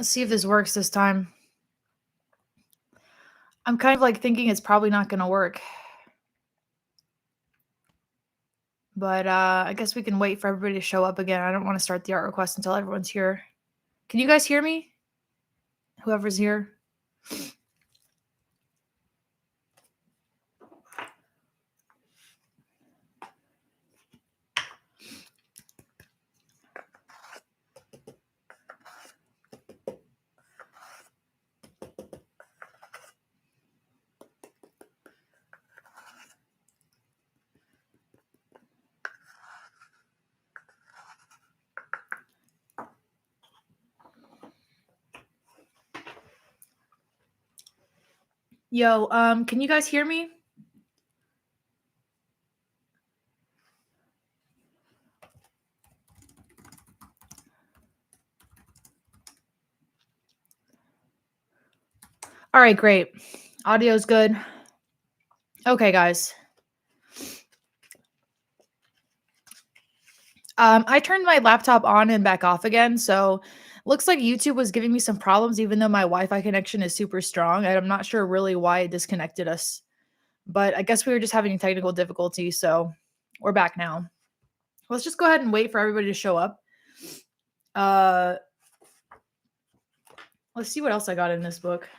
Let's see if this works this time. I'm kind of like thinking it's probably not going to work. But I guess we can wait for everybody to show up again. I don't want to start the art request until everyone's here. Can you guys hear me? Whoever's here. Yo, can you guys hear me? All right, great. Audio's good. Okay, guys. I turned my laptop on and back off again, so looks like YouTube was giving me some problems even though my Wi-Fi connection is super strong, and I'm not sure really why it disconnected us. But I guess we were just having technical difficulty, so we're back now. Let's just go ahead and wait for everybody to show up. Let's see what else I got in this book.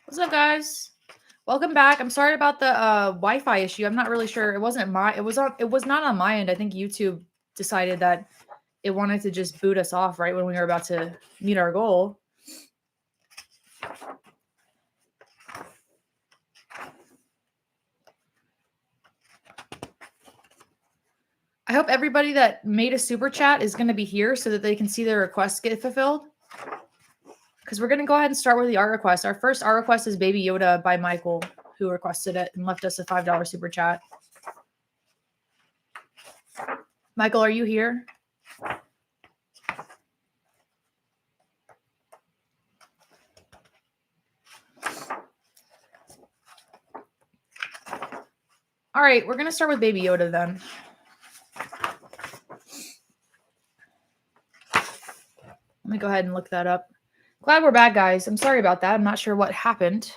What's up, guys? Welcome back. I'm sorry about the Wi-Fi issue. I'm not really sure. It was not on my end. I think YouTube decided that it wanted to just boot us off right when we were about to meet our goal. I hope everybody that made a super chat is going to be here so that they can see their requests get fulfilled. Because we're going to go ahead and start with the art request. Our first art request is Baby Yoda by Michael, who requested it and left us a $5 super chat. Michael, are you here? All right, we're going to start with Baby Yoda then. Let me go ahead and look that up. Glad we're back, guys. I'm sorry about that. I'm not sure what happened.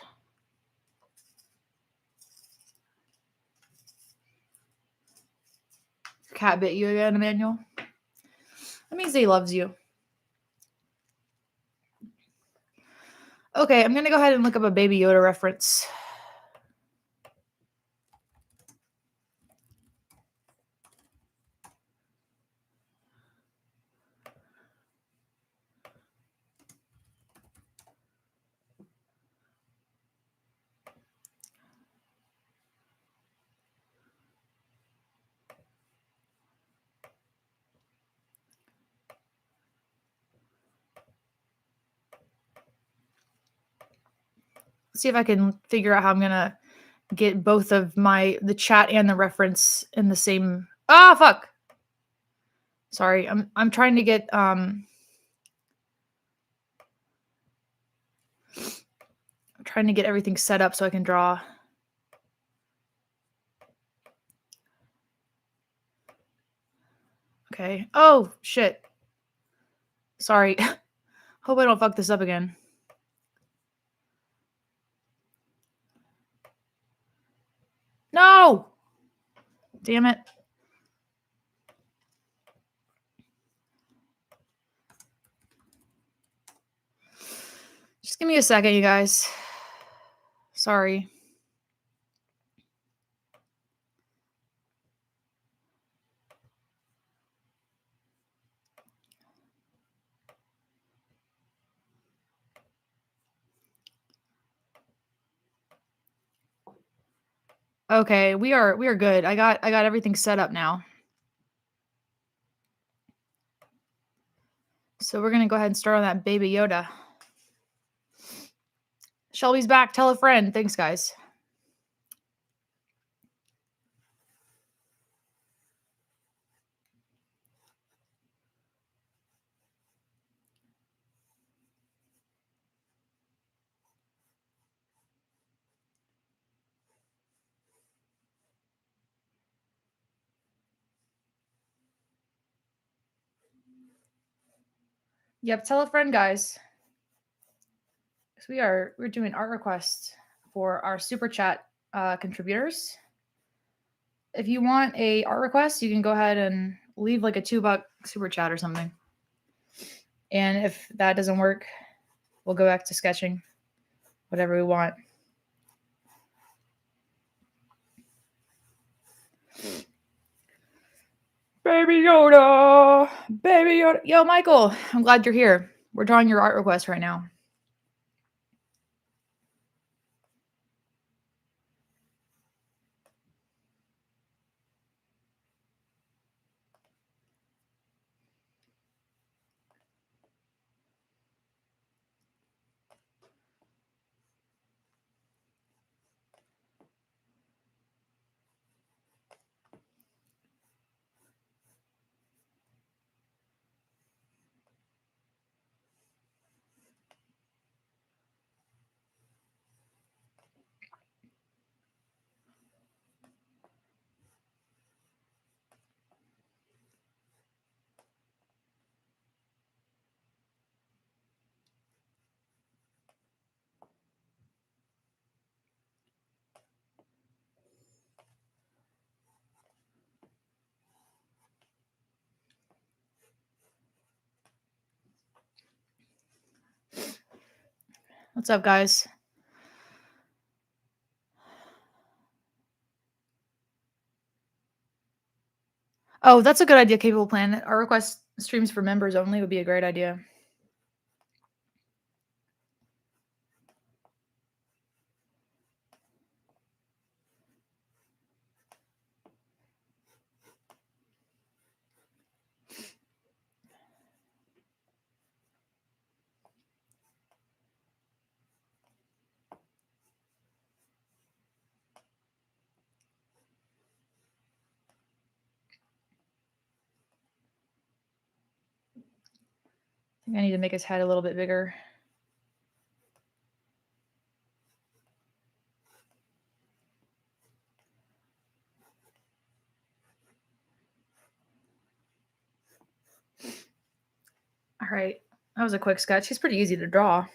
Cat bit you again, Emmanuel? That means he loves you. Okay, I'm going to go ahead and look up a Baby Yoda reference. See if I can figure out how I'm going to get both of the chat and the reference in the same. Ah, fuck. Sorry. I'm trying to get I'm trying to get everything set up so I can draw. Okay. Oh, shit. Sorry. Hope I don't fuck this up again. No! Damn it. Just give me a second, you guys. Sorry. Okay, we are good. I got everything set up now. So we're gonna go ahead and start on that Baby Yoda. Shelby's back. Tell a friend. Thanks, guys. Yep, tell a friend, guys. 'Cause we're doing art requests for our super chat contributors. If you want a art request, you can go ahead and leave like a $2 super chat or something. And if that doesn't work, we'll go back to sketching whatever we want. Baby Yoda, baby Yoda. Yo, Michael, I'm glad you're here. We're drawing your art request right now. What's up, guys? Oh, that's a good idea, Capable Planet. Our request streams for members only would be a great idea. I think I need to make his head a little bit bigger. All right. That was a quick sketch. He's pretty easy to draw.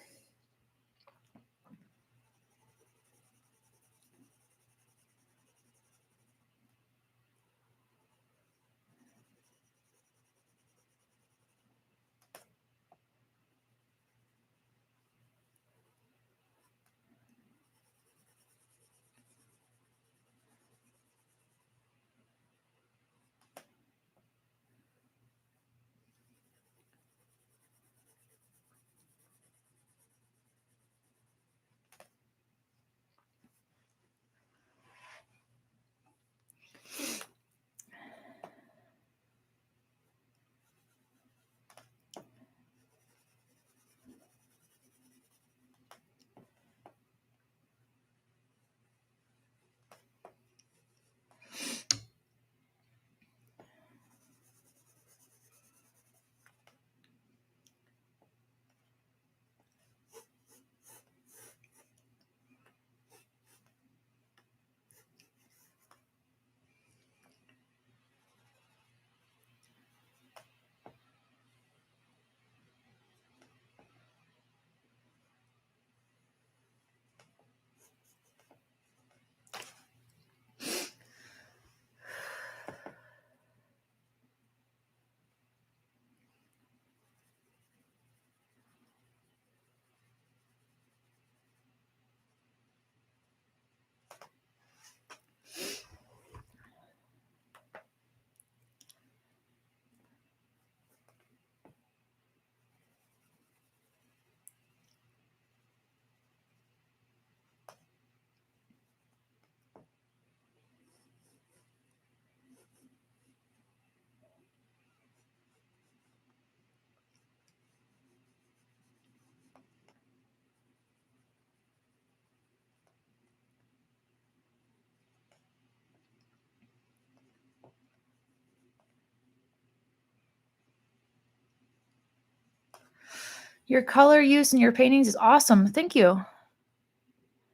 Your color use in your paintings is awesome. Thank you.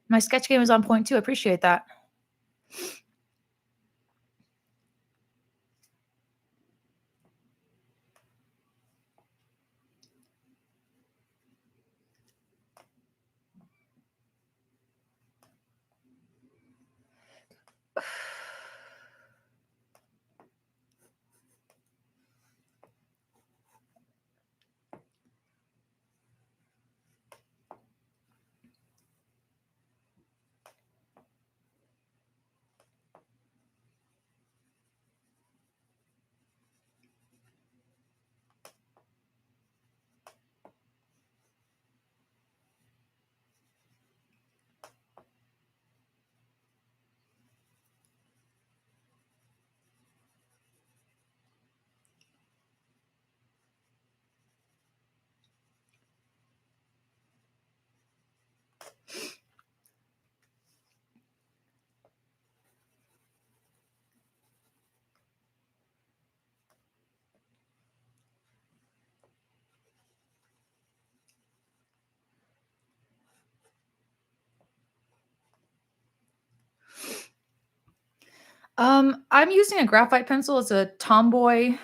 My sketch game is on point too. I appreciate that. I'm using a graphite pencil. It's a Tomboy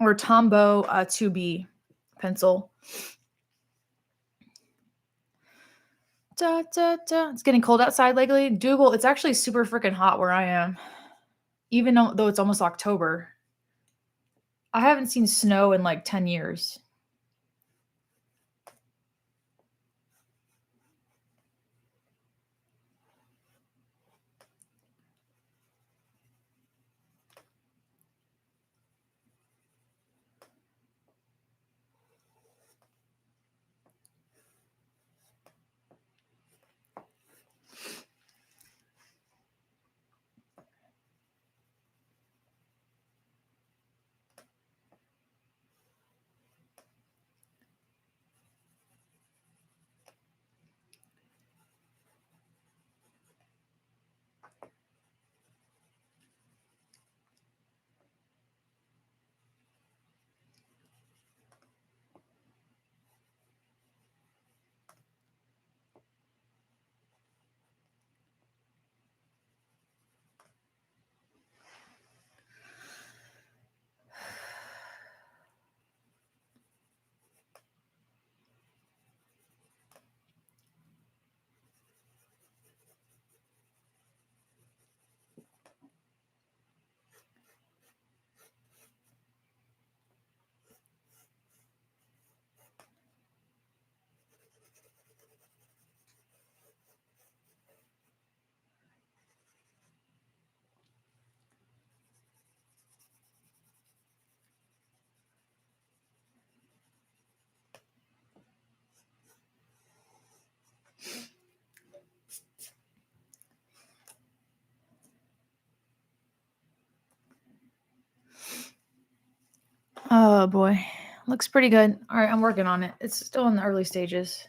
or Tombow 2B pencil. Da, da, da. It's getting cold outside lately. Dougal, it's actually super freaking hot where I am, even though it's almost October. I haven't seen snow in like 10 years. Oh boy. Looks pretty good. All right, I'm working on it. It's still in the early stages.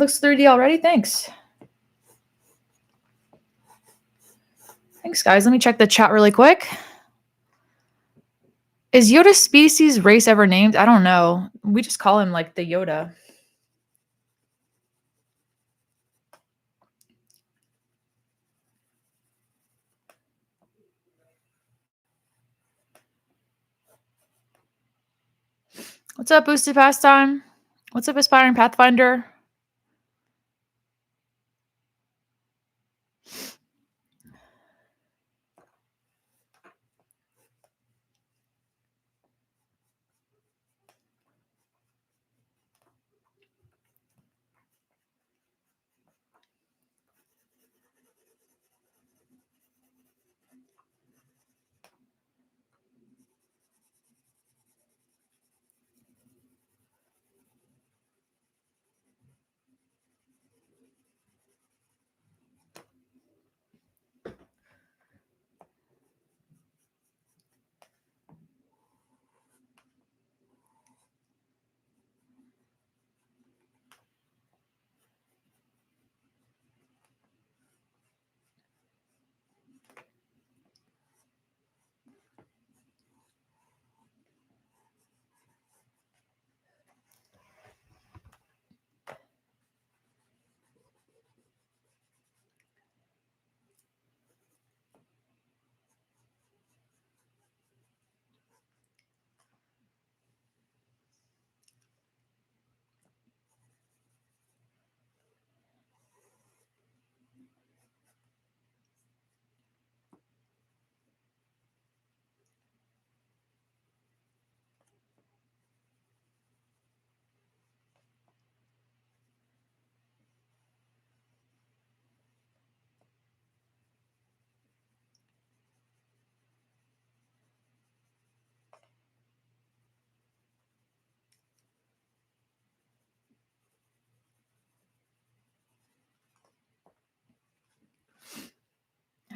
looks 3D already. Thanks. Thanks, guys. Let me check the chat really quick. Is Yoda species race ever named? I don't know. We just call him like the Yoda. What's up, Boosted Pastime? What's up, Aspiring Pathfinder?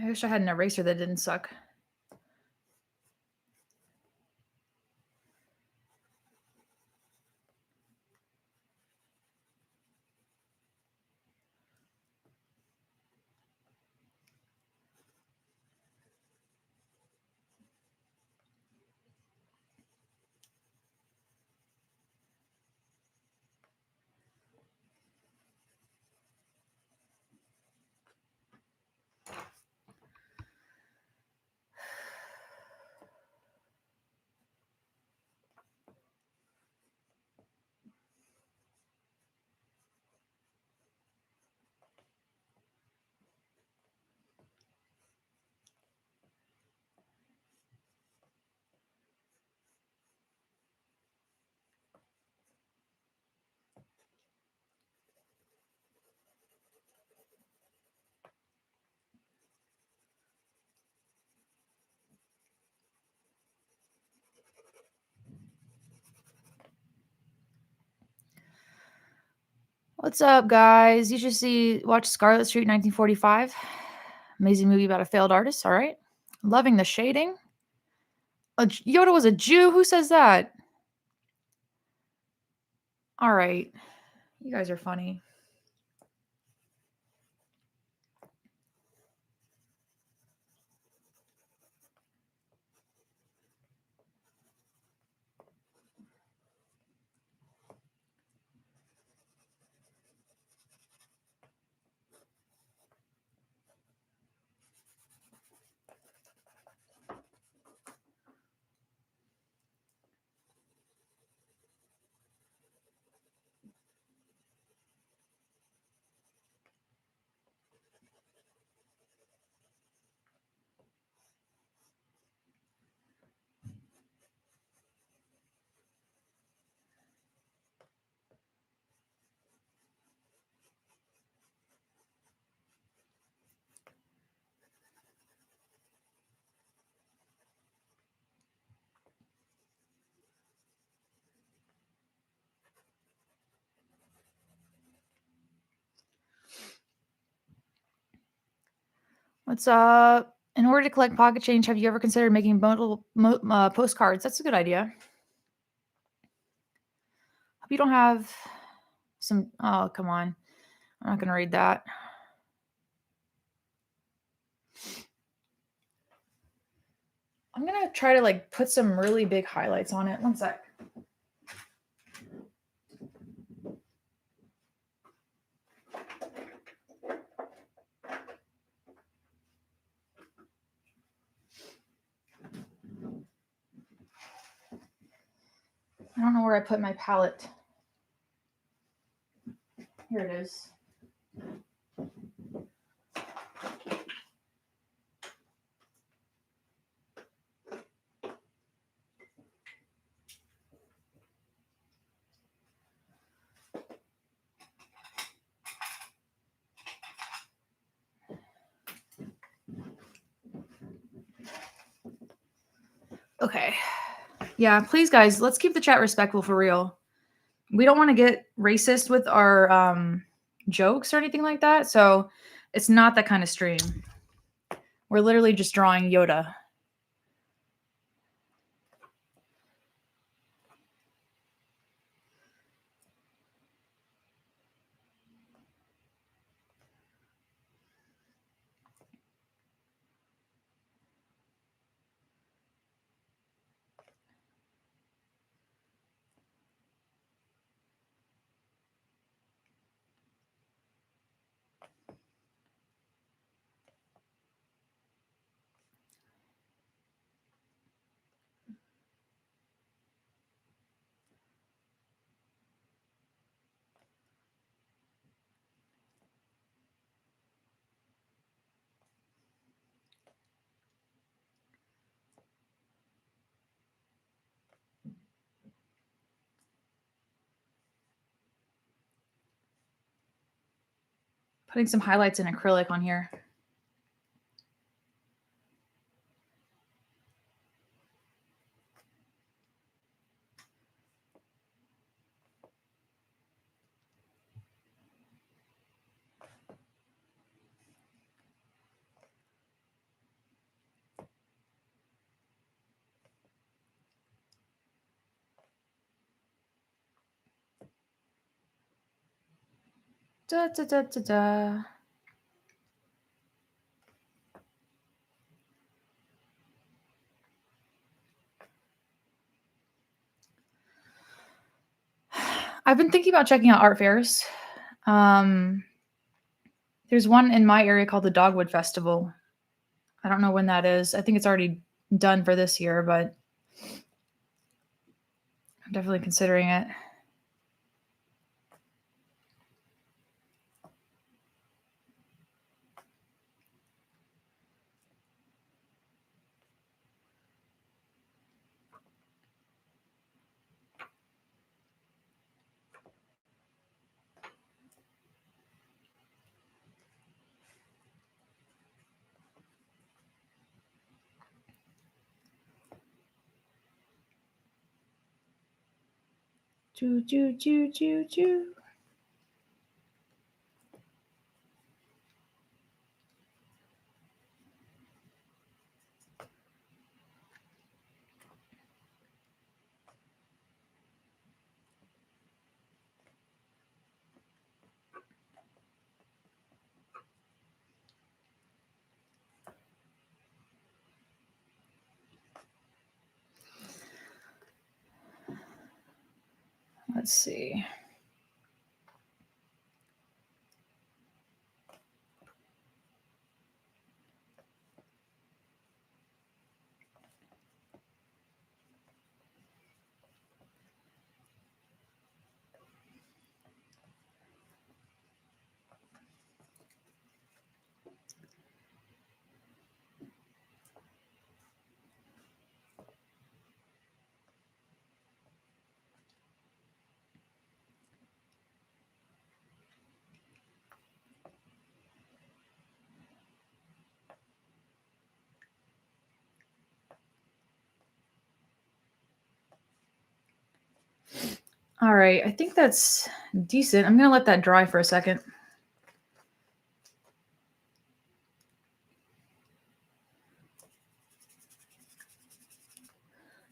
I wish I had an eraser that didn't suck. What's up, guys? You should watch Scarlet Street 1945. Amazing movie about a failed artist. All right. Loving the shading. Yoda was a Jew. Who says that? All right. You guys are funny. What's up? In order to collect pocket change, have you ever considered making postcards? That's a good idea. Hope you don't have some. Oh, come on. I'm not gonna read that. I'm gonna try to like put some really big highlights on it. One sec. I don't know where I put my palette. Here it is. Okay. Yeah, please guys, let's keep the chat respectful for real. We don't want to get racist with our jokes or anything like that. So it's not that kind of stream. We're literally just drawing Yoda. Putting some highlights in acrylic on here. Da, da, da, da, da. I've been thinking about checking out art fairs. There's one in my area called the Dogwood Festival. I don't know when that is. I think it's already done for this year, but I'm definitely considering it. Choo, choo, choo, choo, choo. Let's see. All right, I think that's decent. I'm gonna let that dry for a second.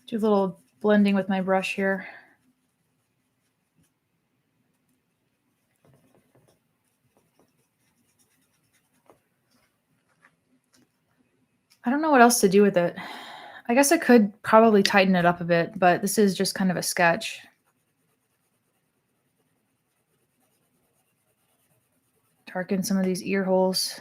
Do a little blending with my brush here. I don't know what else to do with it. I guess I could probably tighten it up a bit, but this is just kind of a sketch. Darken some of these ear holes.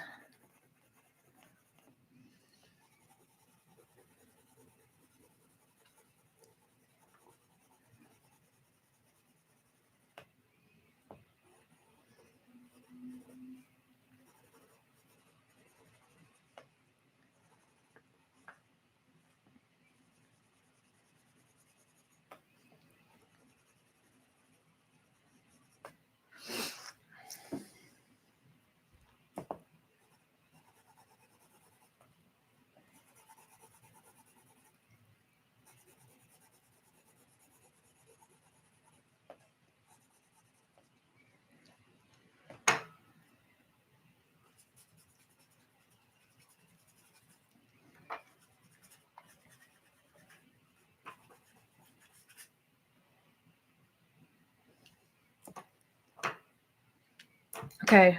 Okay.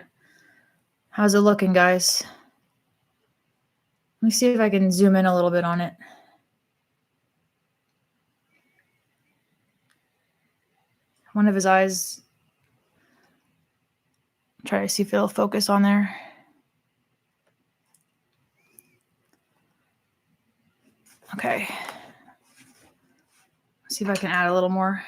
How's it looking, guys? Let me see if I can zoom in a little bit on it. One of his eyes. Try to see if it'll focus on there. Okay. See if I can add a little more.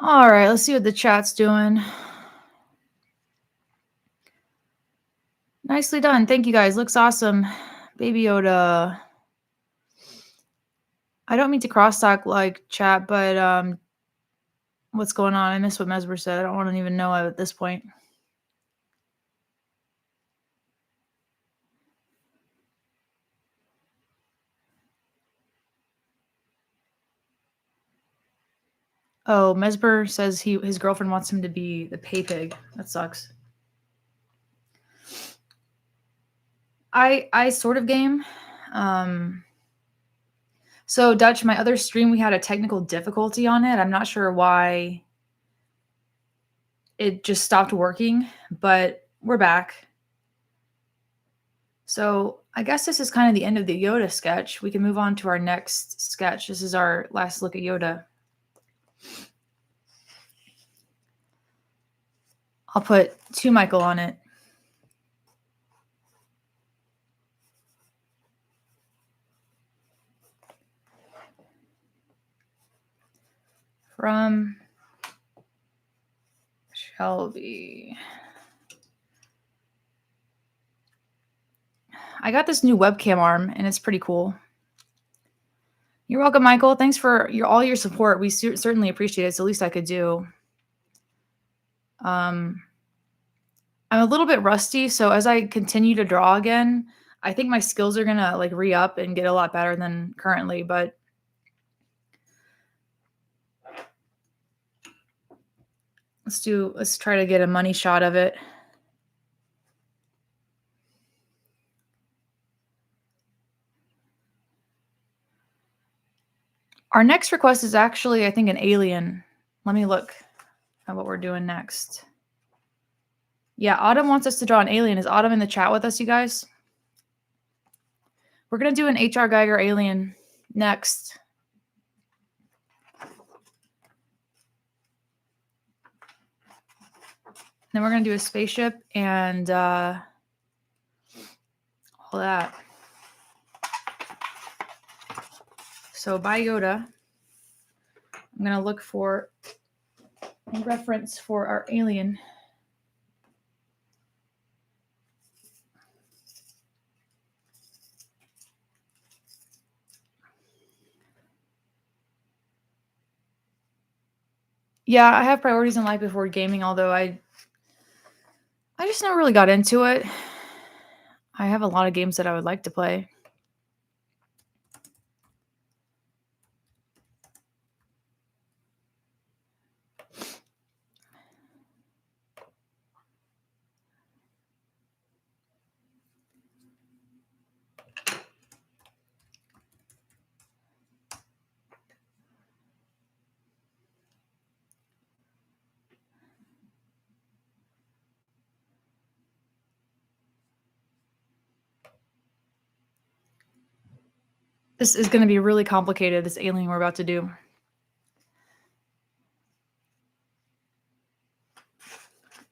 All right, let's see what the chat's doing. Nicely done. Thank you guys. Looks awesome. Baby Yoda. I don't mean to crosstalk like chat, but what's going on? I missed what Mesber said. I don't want to even know at this point. Oh, Mesber says his girlfriend wants him to be the pay pig. That sucks. I sort of game. So Dutch, my other stream, we had a technical difficulty on it. I'm not sure why it just stopped working, but we're back. So I guess this is kind of the end of the Yoda sketch. We can move on to our next sketch. This is our last look at Yoda. I'll put 2 Michael on it. From Shelby. I got this new webcam arm, and it's pretty cool. You're welcome, Michael. Thanks for all your support. We certainly appreciate it. It's the least I could do. I'm a little bit rusty, so as I continue to draw again, I think my skills are gonna like re-up and get a lot better than currently, but let's try to get a money shot of it. Our next request is actually, I think, an alien. Let me look at what we're doing next. Yeah, Autumn wants us to draw an alien. Is Autumn in the chat with us, you guys? We're going to do an H.R. Geiger alien next. Then we're going to do a spaceship and all that. So by Yoda, I'm going to look for a reference for our alien. Yeah, I have priorities in life before gaming, although I just never really got into it. I have a lot of games that I would like to play. This is going to be really complicated, this alien we're about to do.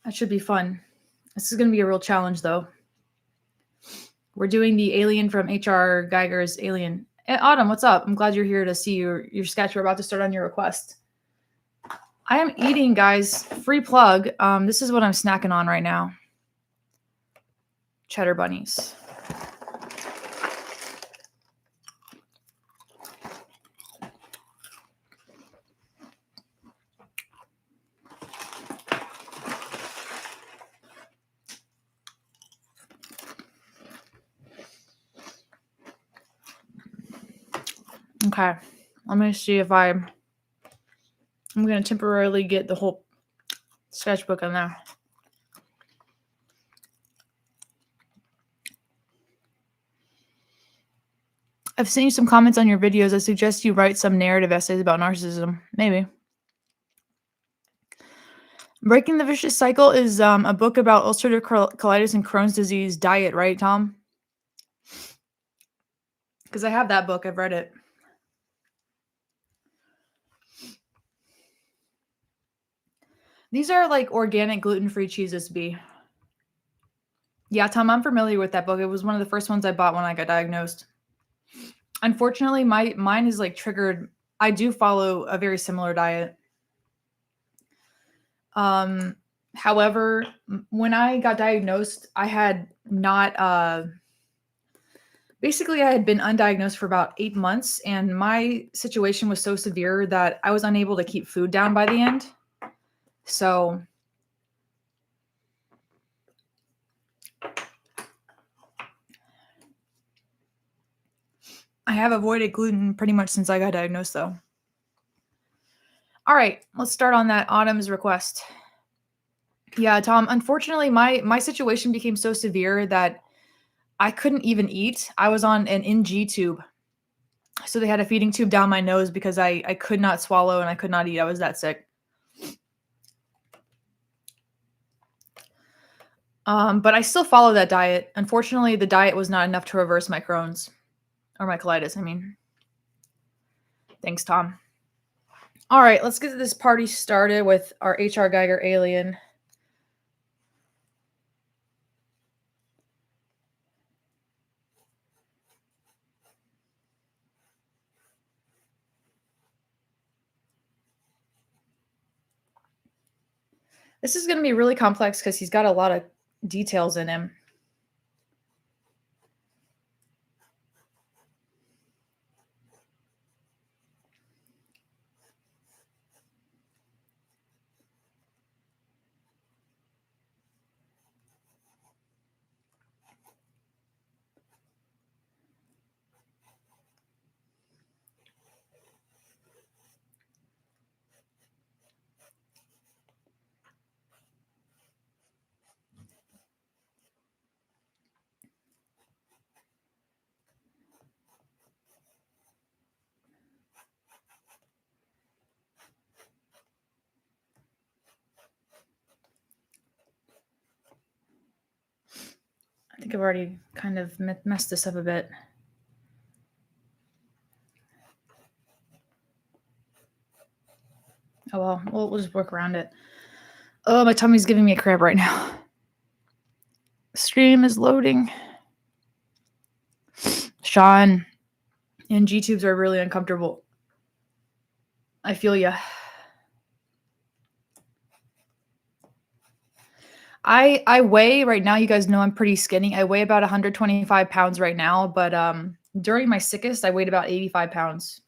That should be fun. This is going to be a real challenge, though. We're doing the alien from H.R. Geiger's Alien. Hey, Autumn, what's up? I'm glad you're here to see your sketch. We're about to start on your request. I am eating, guys. Free plug. This is what I'm snacking on right now. Cheddar bunnies. Okay, let me see if I'm going to temporarily get the whole sketchbook in there. I've seen some comments on your videos. I suggest you write some narrative essays about narcissism. Maybe. Breaking the Vicious Cycle is a book about ulcerative colitis and Crohn's disease diet, right, Tom? Because I have that book. I've read it. These are like organic gluten-free cheeses, B. Yeah, Tom, I'm familiar with that book. It was one of the first ones I bought when I got diagnosed. Unfortunately, mine is like triggered. I do follow a very similar diet. However, when I got diagnosed, I had not basically I had been undiagnosed for about 8 months, and my situation was so severe that I was unable to keep food down by the end. So I have avoided gluten pretty much since I got diagnosed, though. All right, let's start on that Autumn's request. Yeah, Tom, unfortunately, my situation became so severe that I couldn't even eat. I was on an NG tube. So they had a feeding tube down my nose because I could not swallow and I could not eat. I was that sick. But I still follow that diet. Unfortunately, the diet was not enough to reverse my Crohn's. Or my colitis, I mean. Thanks, Tom. All right, let's get this party started with our H.R. Geiger alien. This is going to be really complex because he's got a lot of details in him. I think I've already kind of messed this up a bit. Oh well, we'll just work around it. Oh, my tummy's giving me a cramp right now. Stream is loading. Sean and G-tubes are really uncomfortable. I feel ya. I weigh right now. You guys know I'm pretty skinny. I weigh about 125 pounds right now, but during my sickest, I weighed about 85 pounds.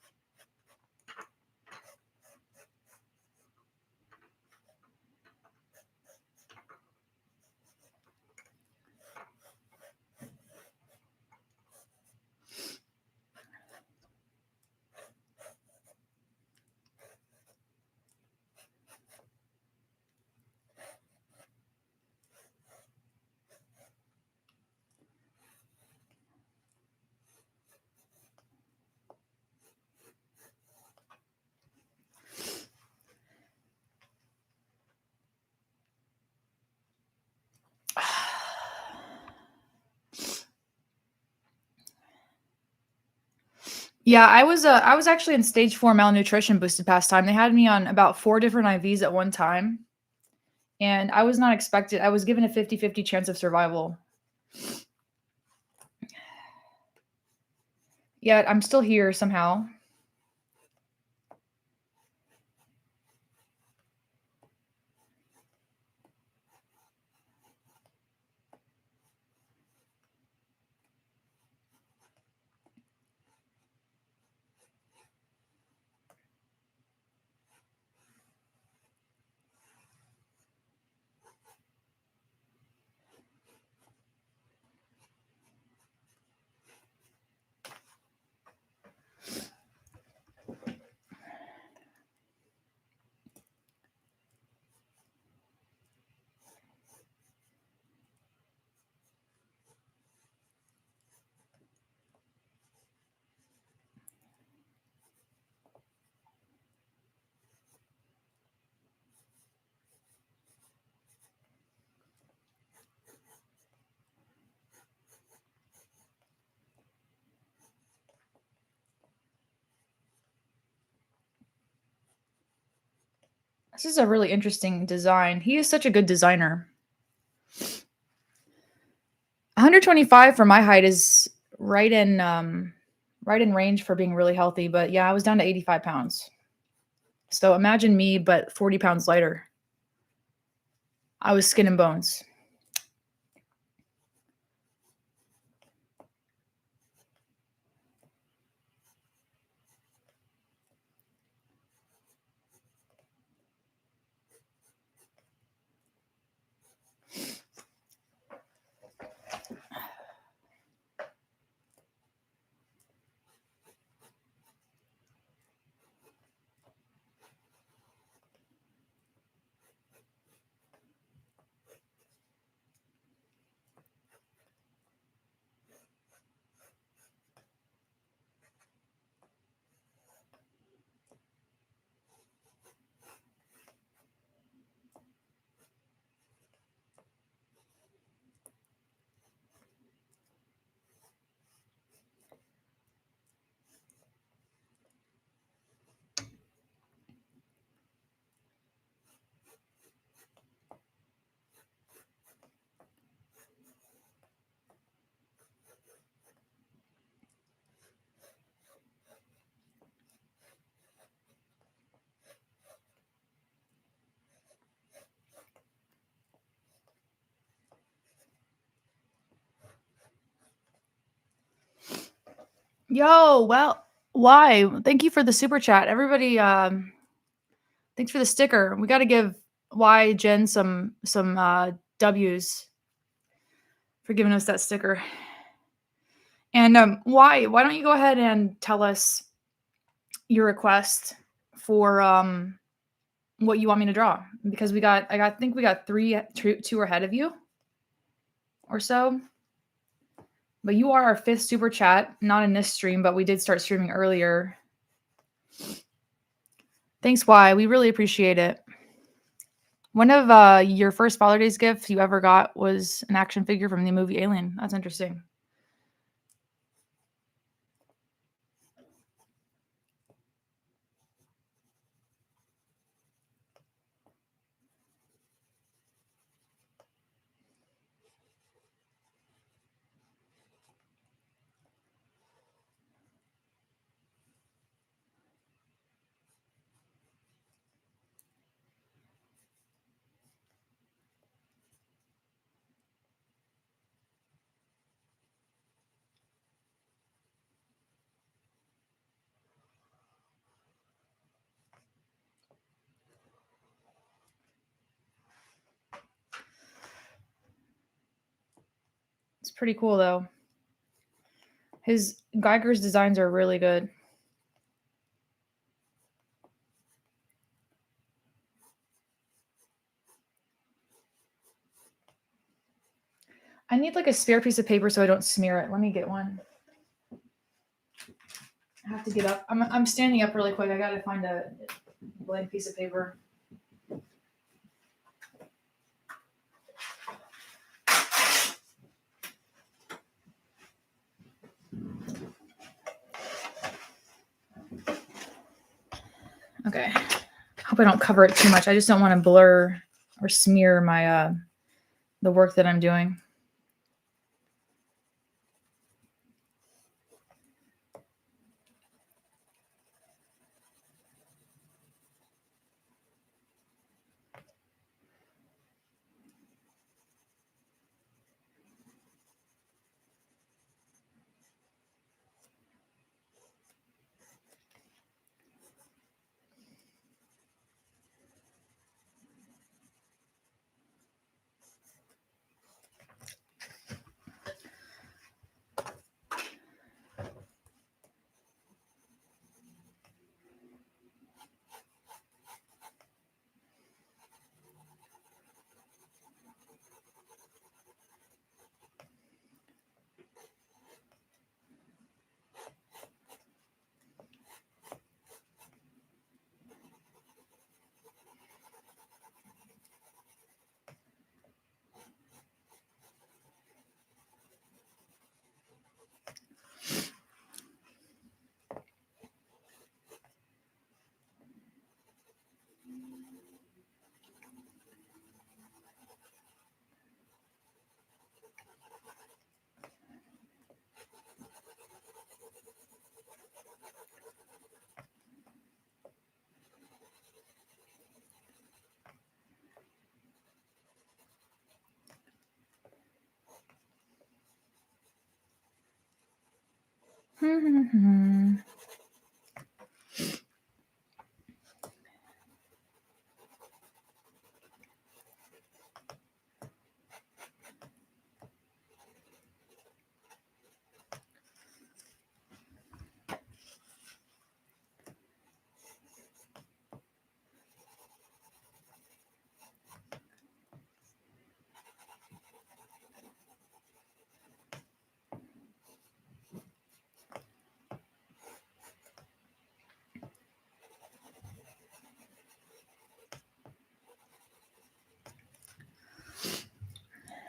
Yeah, I was actually in stage 4 malnutrition boosted past time. They had me on about 4 different IVs at one time, and I was not expected. I was given a 50-50 chance of survival. Yet I'm still here somehow. This is a really interesting design. He is such a good designer. 125 for my height is right in range for being really healthy, but yeah, I was down to 85 pounds. So imagine me, but 40 pounds lighter. I was skin and bones. Yo, well, why? Thank you for the super chat. Everybody, thanks for the sticker. We got to give Y Jen some W's for giving us that sticker. And why don't you go ahead and tell us your request for what you want me to draw? Because I think we got two ahead of you or so. But you are our 5th super chat, not in this stream, but we did start streaming earlier. Thanks, Y. We really appreciate it. One of your first Father's Day gifts you ever got was an action figure from the movie Alien. That's interesting. It's pretty cool though. His Geiger's designs are really good. I need like a spare piece of paper so I don't smear it. Let me get one. I have to get up. I'm standing up really quick. I gotta find a blank piece of paper. Okay. Hope I don't cover it too much. I just don't want to blur or smear my the work that I'm doing.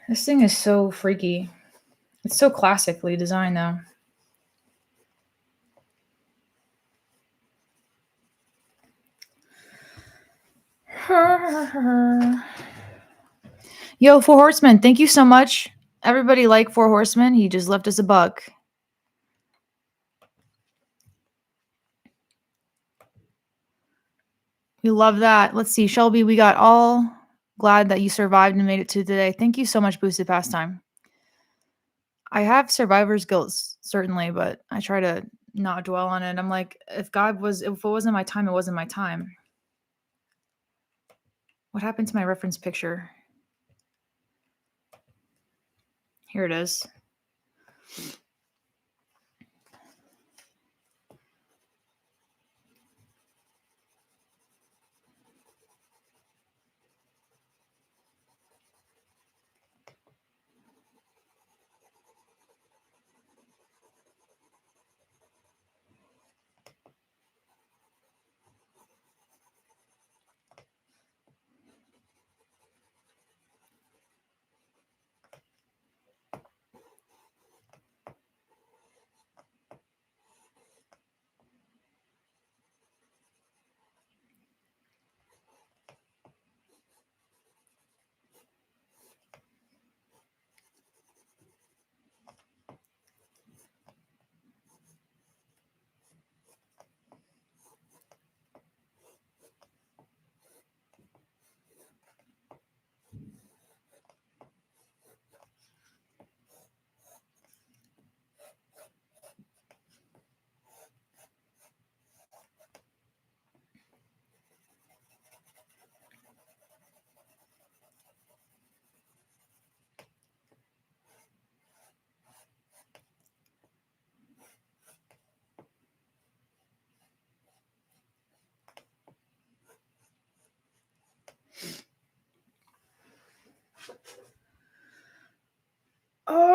This thing is so freaky. It's so classically designed though. Yo, Four Horsemen, thank you so much. Everybody like Four Horsemen. He just left us a buck. We love that. Let's see, Shelby, we got all glad that you survived and made it to today. Thank you so much, Boosted Pastime. I have survivor's guilt, certainly, but I try to not dwell on it. I'm like, if it wasn't my time, it wasn't my time. What happened to my reference picture? Here it is.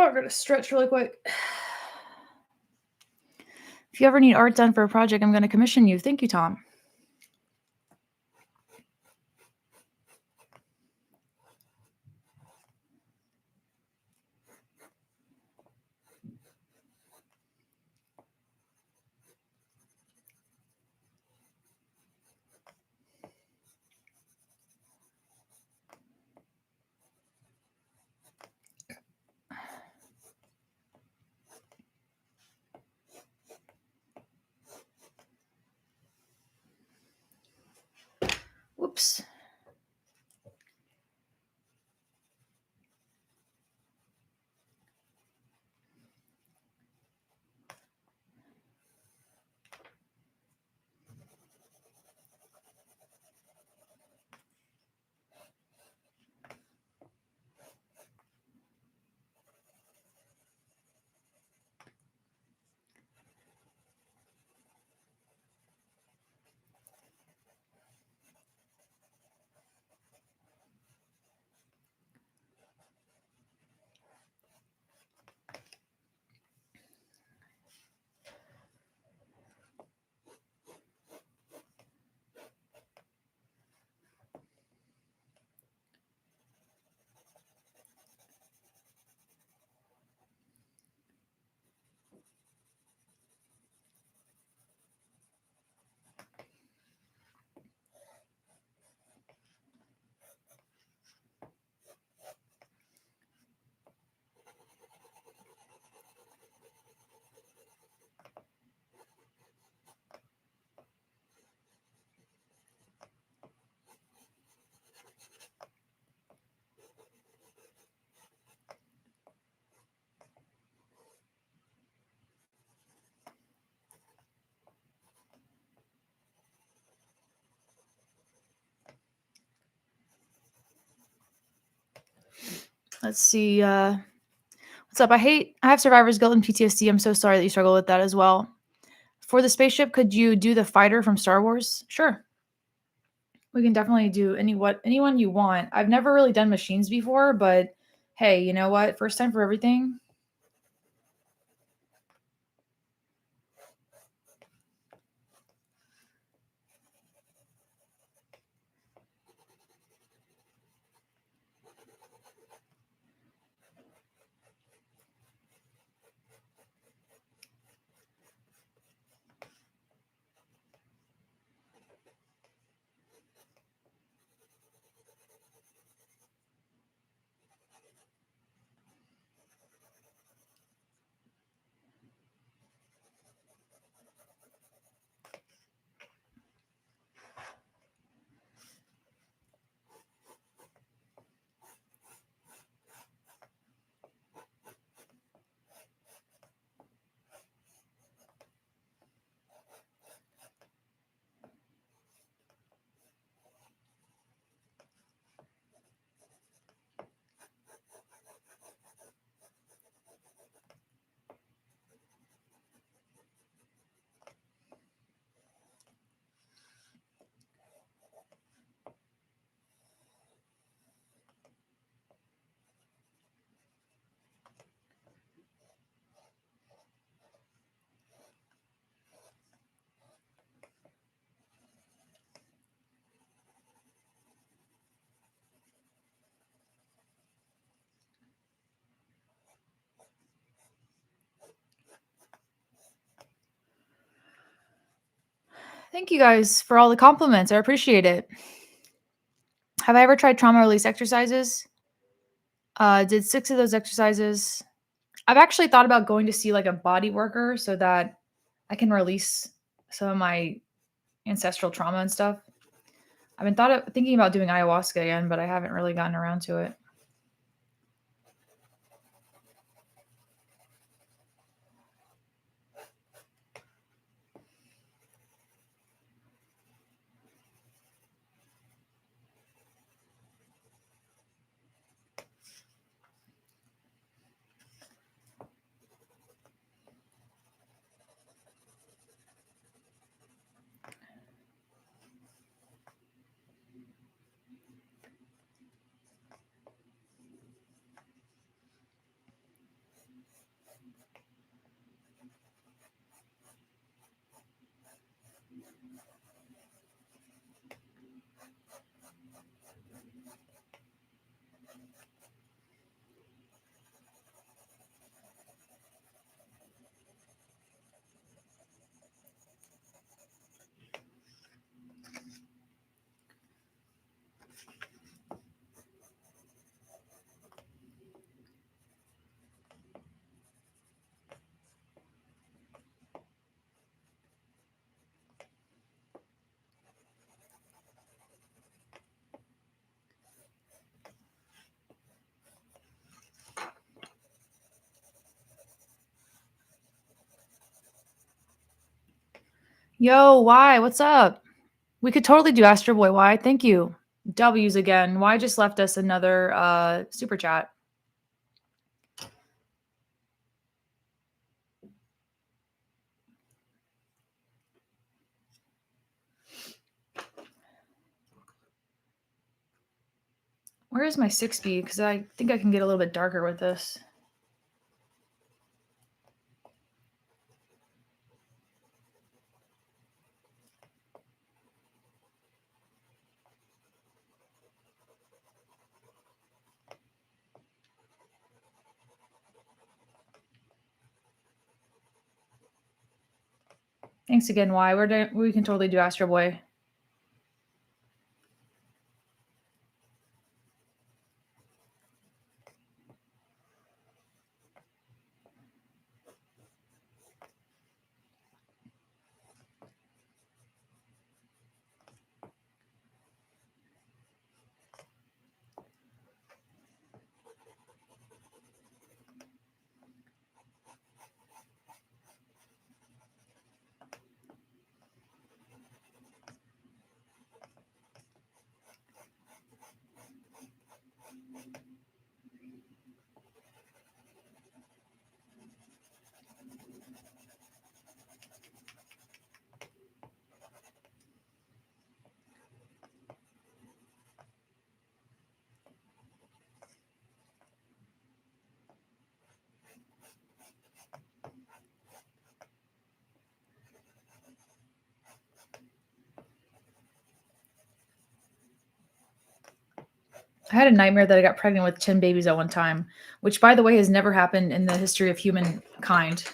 I'm gonna stretch really quick. If you ever need art done for a project, I'm gonna commission you. Thank you, Tom. Whoops. Let's see. What's up? I have survivor's guilt and PTSD. I'm so sorry that you struggle with that as well. For the spaceship, could you do the fighter from Star Wars? Sure. We can definitely do anyone you want. I've never really done machines before, but hey, you know what? First time for everything. Thank you guys for all the compliments. I appreciate it. Have I ever tried trauma release exercises? Did 6 of those exercises. I've actually thought about going to see like a body worker so that I can release some of my ancestral trauma and stuff. I've been thinking about doing ayahuasca again, but I haven't really gotten around to it. Yo, why? What's up? We could totally do Astro Boy. Why? Thank you. W's again. Why just left us another super chat? Where is my 6B? Because I think I can get a little bit darker with this. Thanks again, why? We can totally do Astro Boy. I had a nightmare that I got pregnant with 10 babies at one time, which, by the way, has never happened in the history of humankind.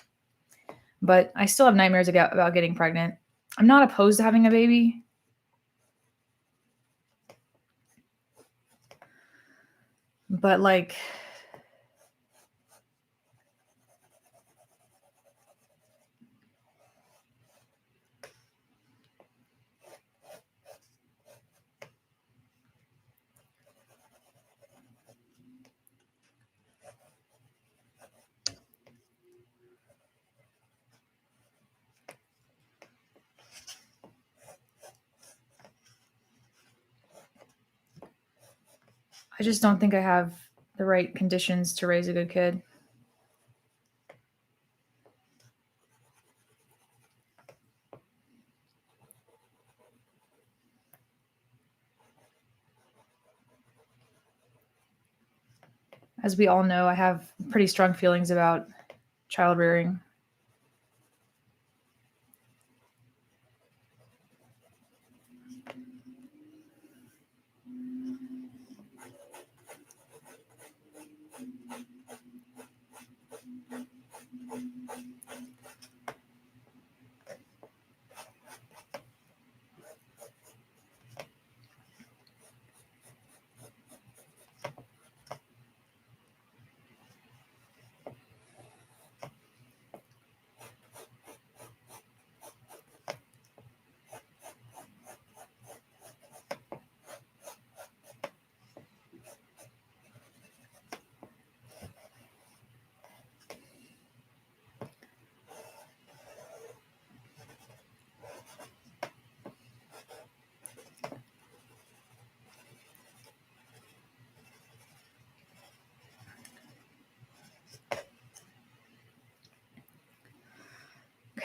But I still have nightmares about getting pregnant. I'm not opposed to having a baby, but like, I just don't think I have the right conditions to raise a good kid. As we all know, I have pretty strong feelings about child rearing.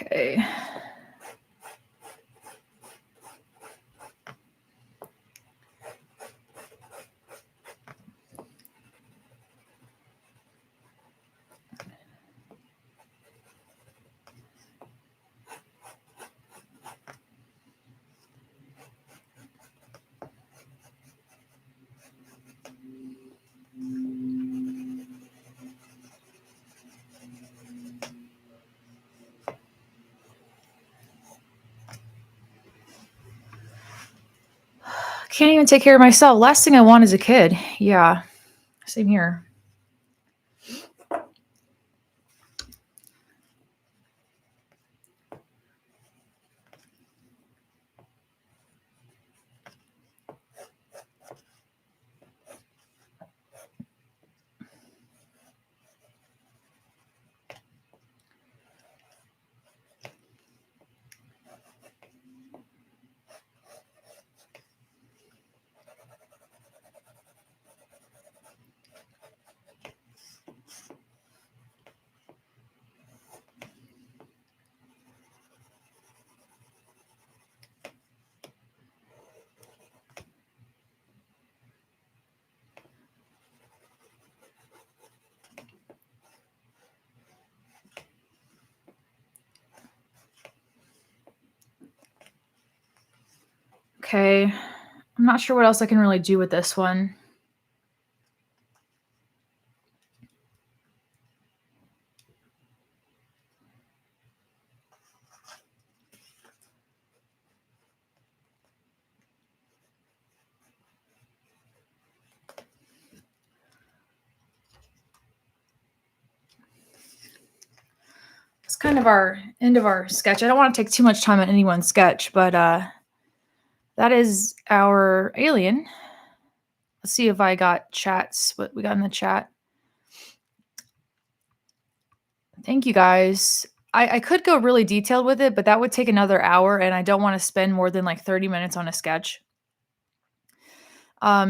Okay. Can't even take care of myself. Last thing I want is a kid. Yeah, same here. Okay. I'm not sure what else I can really do with this one. It's kind of our end of our sketch. I don't want to take too much time on any one sketch, but that is our alien. Let's see if I got chats, what we got in the chat. Thank you guys. I could go really detailed with it, but that would take another hour, and I don't want to spend more than like 30 minutes on a sketch.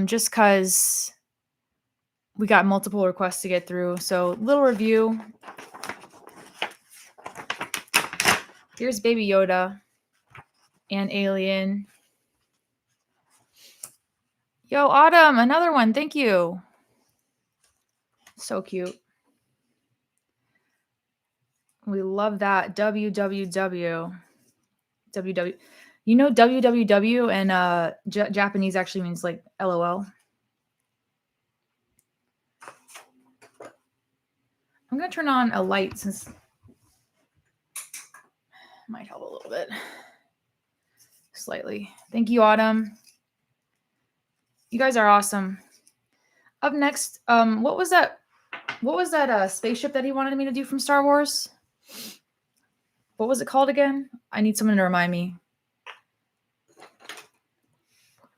Just because we got multiple requests to get through. So, little review. Here's Baby Yoda and Alien. Yo, Autumn, another one. Thank you. So cute. We love that. WWW. WW. You know, WWW and Japanese actually means like LOL. I'm going to turn on a light since it might help a little bit. Slightly. Thank you, Autumn. You guys are awesome. Up next, what was that? What was that spaceship that he wanted me to do from Star Wars? What was it called again? I need someone to remind me.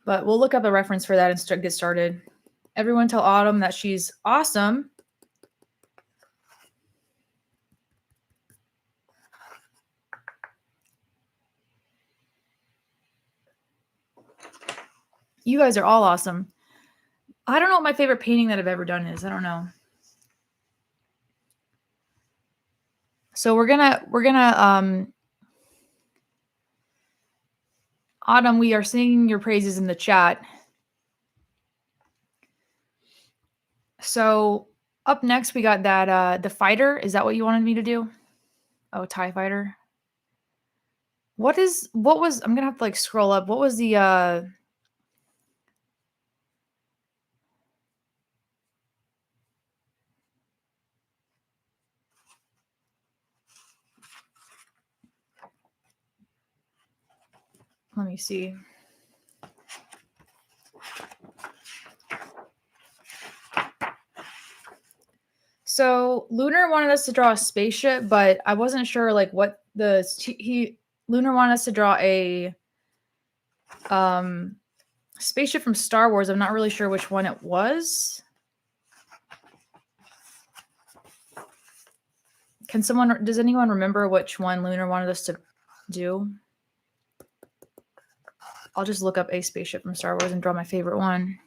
But we'll look up a reference for that and get started. Everyone tell Autumn that she's awesome. You guys are all awesome. I don't know what my favorite painting that I've ever done is. I don't know. So we're gonna Autumn, we are singing your praises in the chat. So up next we got that the fighter. Is that what you wanted me to do? Oh, TIE fighter. What was I'm gonna have to like scroll up. What was the let me see. So Lunar wanted us to draw a spaceship, but I wasn't sure like what Lunar wanted us to draw a spaceship from Star Wars. I'm not really sure which one it was. Does anyone remember which one Lunar wanted us to do? I'll just look up a spaceship from Star Wars and draw my favorite one.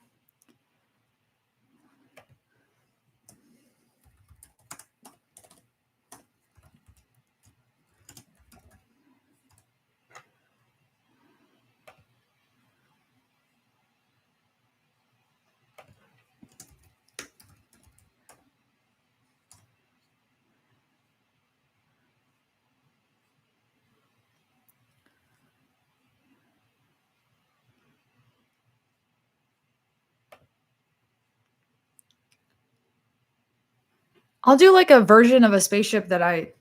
I'll do like a version of a spaceship that I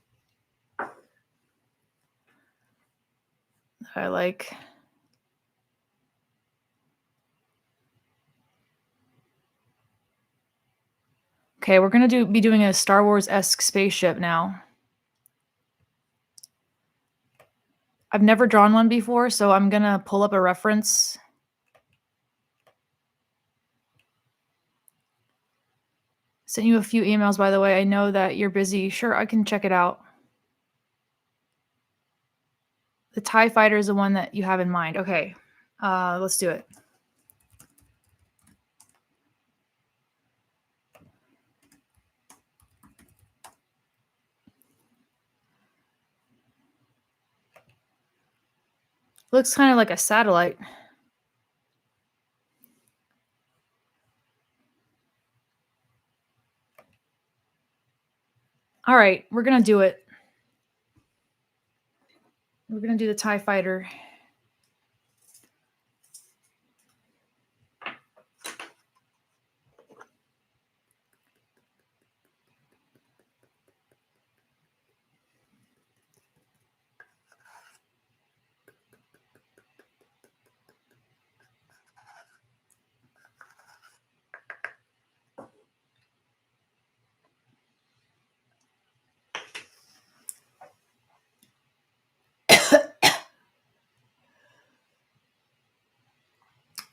like. Okay, we're gonna be doing a Star Wars-esque spaceship now. I've never drawn one before, so I'm gonna pull up a reference. Sent you a few emails, by the way. I know that you're busy. Sure, I can check it out. The TIE fighter is the one that you have in mind. Okay, let's do it. Looks kind of like a satellite. All right, we're gonna do it. We're gonna do the TIE fighter.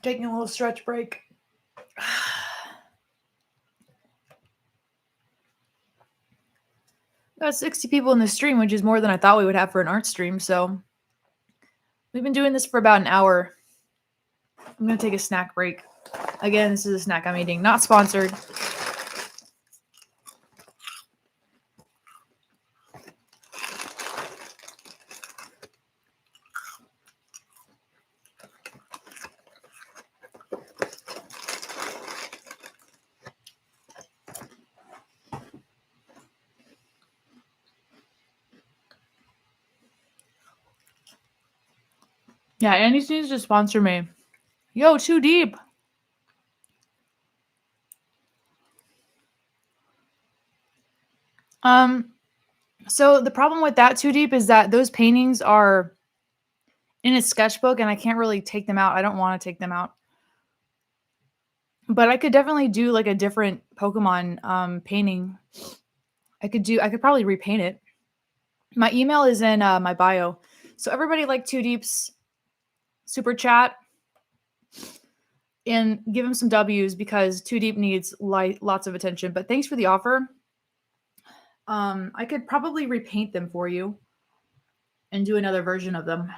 Taking a little stretch break. Got 60 people in the stream, which is more than I thought we would have for an art stream. So we've been doing this for about an hour. I'm going to take a snack break. Again, this is a snack I'm eating, not sponsored. Yeah, Andy needs to sponsor me. Yo, Too Deep. So the problem with that Too Deep is that those paintings are in a sketchbook and I can't really take them out. I don't want to take them out. But I could definitely do like a different Pokemon painting. I could probably repaint it. My email is in my bio. So everybody like Too Deep's super chat and give him some W's because Too Deep needs lots of attention. But thanks for the offer. I could probably repaint them for you and do another version of them.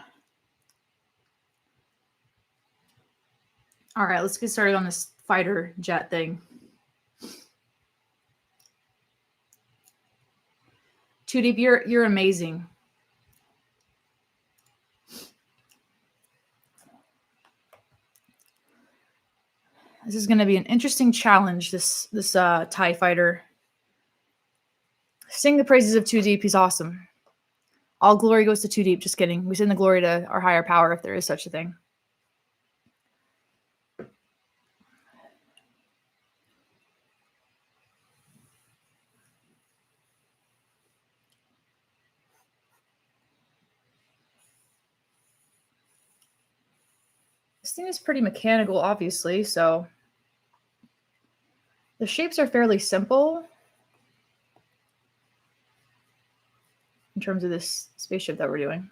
All right, let's get started on this fighter jet thing. Too Deep, you're amazing. This is going to be an interesting challenge. This TIE fighter. Sing the praises of Too Deep. He's awesome. All glory goes to Too Deep. Just kidding. We send the glory to our higher power if there is such a thing. This thing is pretty mechanical, obviously, so the shapes are fairly simple in terms of this spaceship that we're doing.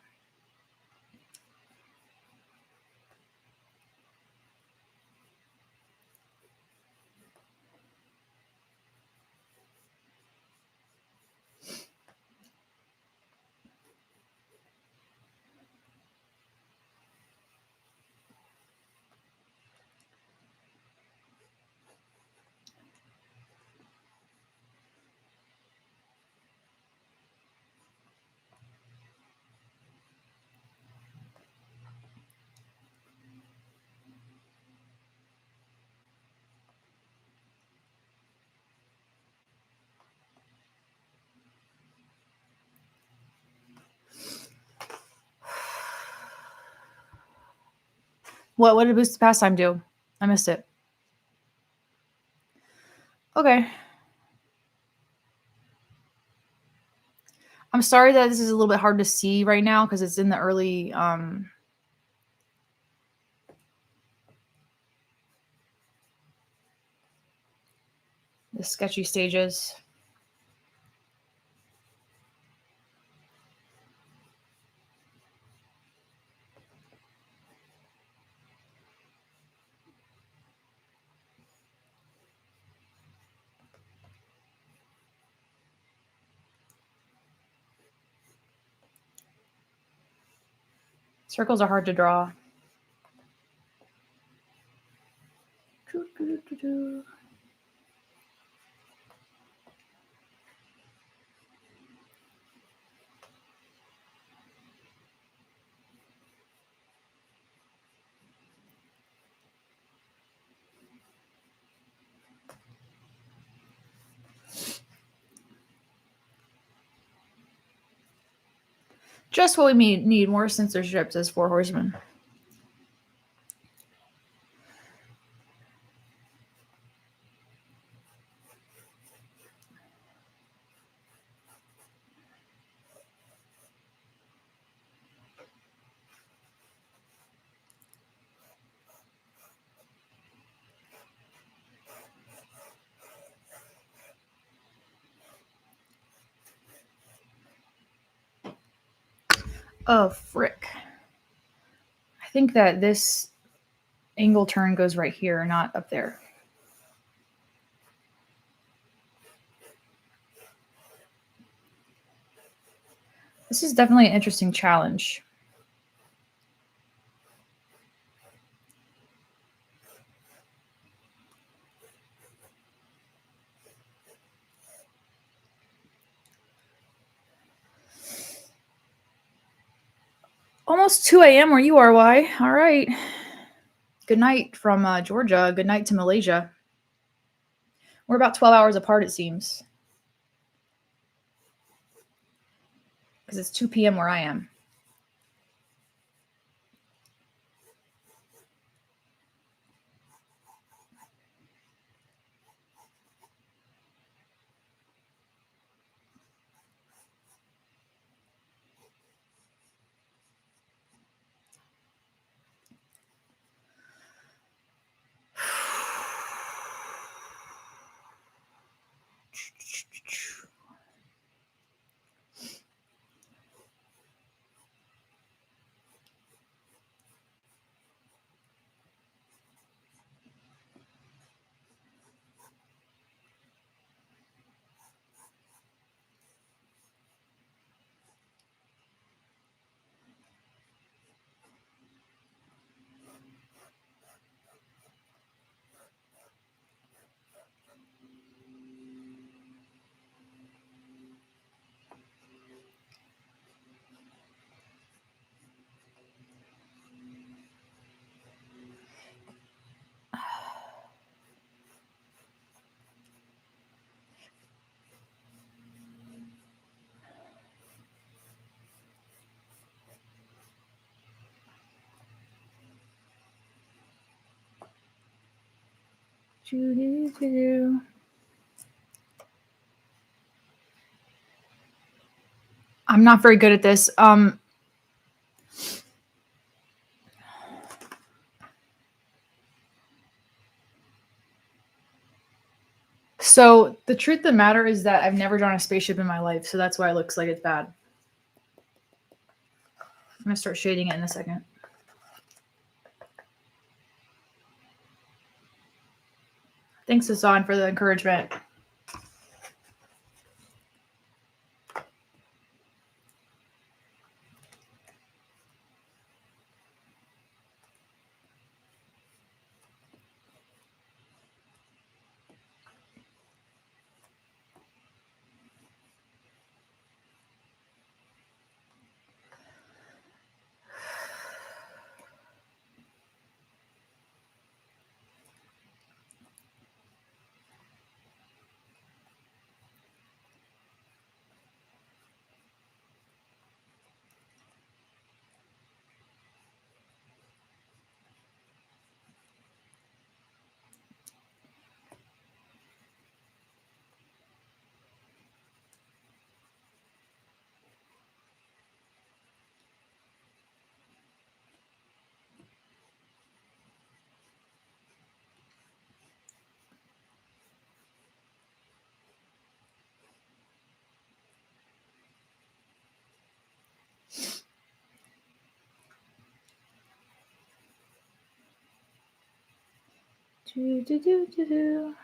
What did Boost the Pastime do? I missed it. Okay. I'm sorry that this is a little bit hard to see right now because it's in the early the sketchy stages. Circles are hard to draw. Just what we need, more censorships as Four Horsemen. Oh, frick. I think that this angle turn goes right here, not up there. This is definitely an interesting challenge. Almost 2 a.m. where you are, Y. All right. Good night from Georgia. Good night to Malaysia. We're about 12 hours apart, it seems. Because it's 2 p.m. where I am. I'm not very good at this. So the truth of the matter is that I've never drawn a spaceship in my life, so that's why it looks like it's bad. I'm gonna start shading it in a second. Thanks, Hassan, for the encouragement.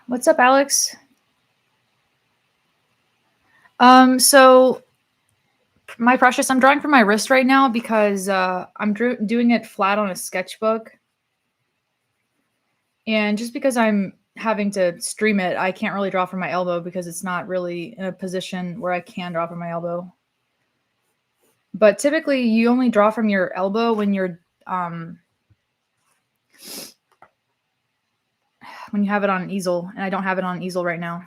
What's up, Alex? So my precious, I'm drawing from my wrist right now because I'm doing it flat on a sketchbook. And just because I'm having to stream it, I can't really draw from my elbow because it's not really in a position where I can draw from my elbow. But typically, you only draw from your elbow when you're when you have it on an easel, and I don't have it on an easel right now.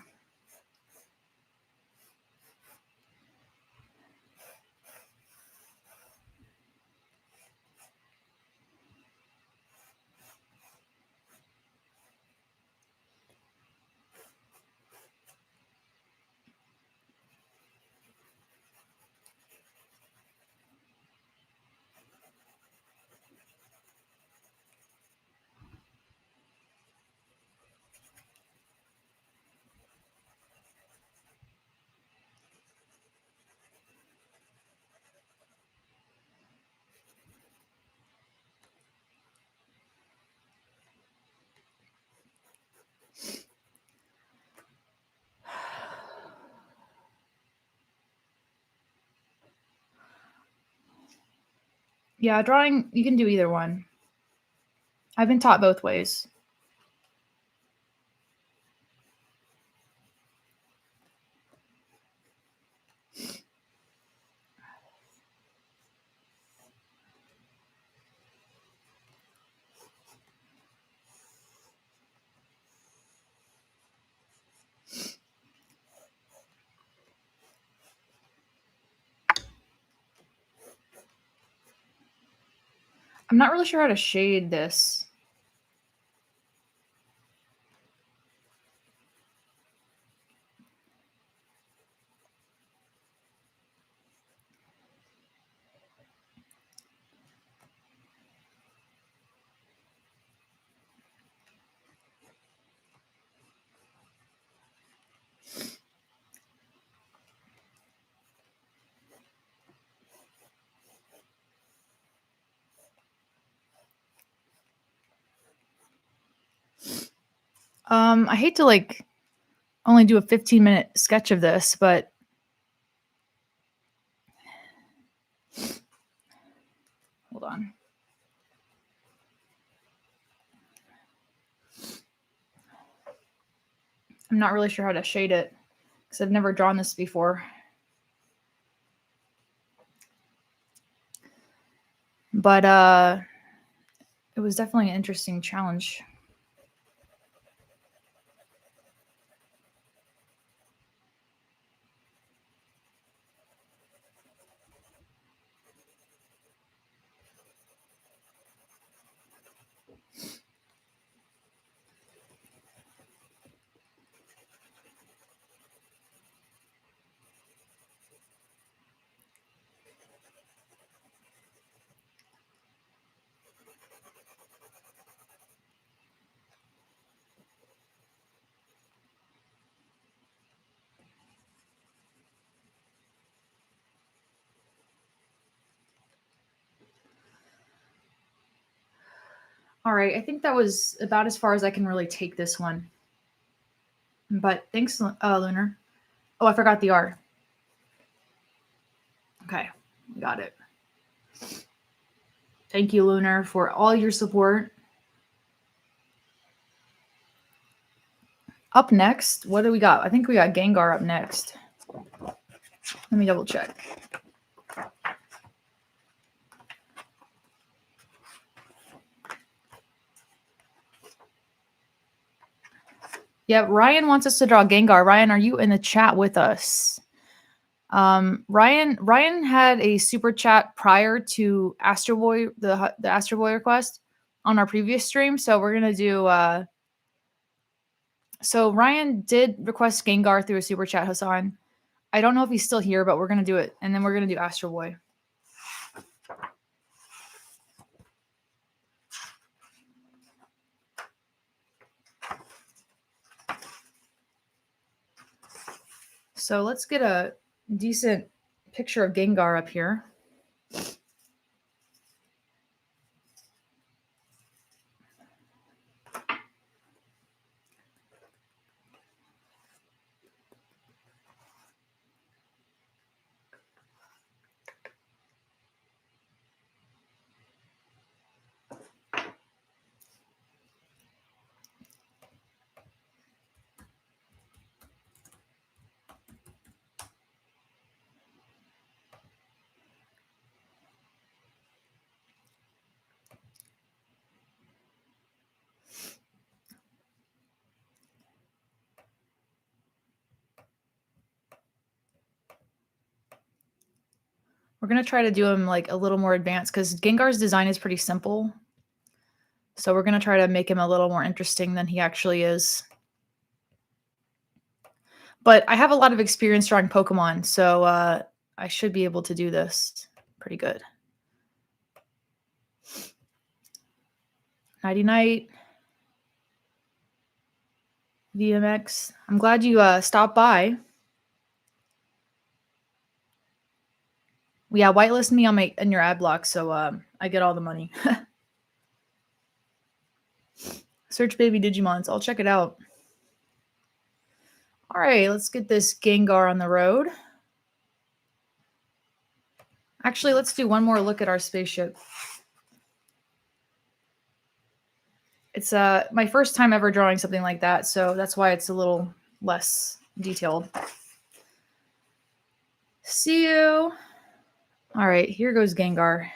Yeah, drawing, you can do either one. I've been taught both ways. I'm not really sure how to shade this. I hate to like only do a 15-minute sketch of this, but hold on. I'm not really sure how to shade it because I've never drawn this before. But it was definitely an interesting challenge. All right, I think that was about as far as I can really take this one. But thanks, Lunar. Oh, I forgot the R. Okay, got it. Thank you, Lunar, for all your support. Up next, what do we got? I think we got Gengar up next. Let me double check. Yeah, Ryan wants us to draw Gengar. Ryan, are you in the chat with us? Ryan had a super chat prior to Astro Boy, the Astro Boy request on our previous stream. So we're gonna do. So Ryan did request Gengar through a super chat, Hassan. I don't know if he's still here, but we're gonna do it, and then we're gonna do Astro Boy. So let's get a decent picture of Gengar up here. We're gonna try to do him like a little more advanced because Gengar's design is pretty simple. So we're gonna try to make him a little more interesting than he actually is. But I have a lot of experience drawing Pokemon, so I should be able to do this pretty good. Nighty night. VMX. I'm glad you stopped by. Yeah, whitelist me on in your ad block, so I get all the money. Search baby Digimons. I'll check it out. All right, let's get this Gengar on the road. Actually, let's do one more look at our spaceship. It's my first time ever drawing something like that, so that's why it's a little less detailed. See you. All right, here goes Gengar.